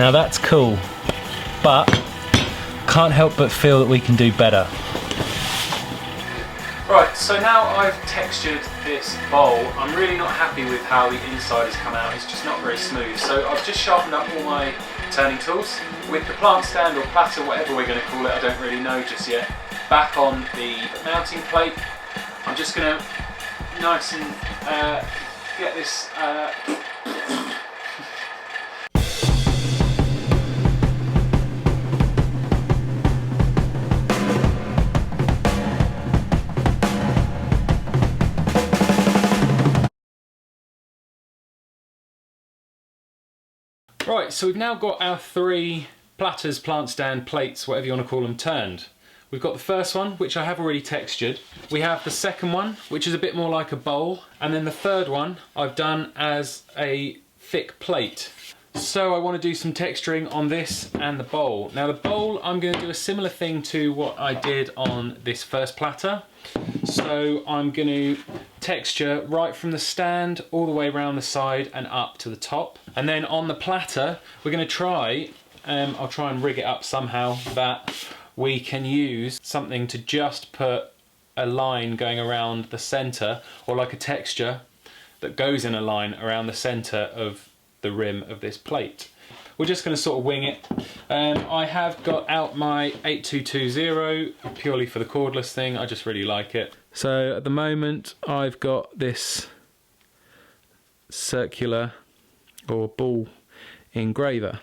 Now that's cool, but can't help but feel that we can do better. Right, so now I've textured this bowl. I'm really not happy with how the inside has come out. It's just not very smooth. So I've just sharpened up all my turning tools with the plant stand or platter, whatever we're going to call it, I don't really know just yet, back on the mounting plate. I'm just going to nice and get this Right, so we've now got our 3 platters, plant stand, plates, whatever you want to call them, turned. We've got the first one, which I have already textured. We have the second one, which is a bit more like a bowl. And then the third one I've done as a thick plate. So I want to do some texturing on this and the bowl. Now the bowl, I'm going to do a similar thing to what I did on this first platter. So I'm going to texture right from the stand all the way around the side and up to the top. And then on the platter, we're going to try, I'll try and rig it up somehow that we can use something to just put a line going around the center, or like a texture that goes in a line around the center of the rim of this plate. We're just going to sort of wing it. I have got out my 8220 purely for the cordless thing. I just really like it. So at the moment I've got this circular or ball engraver.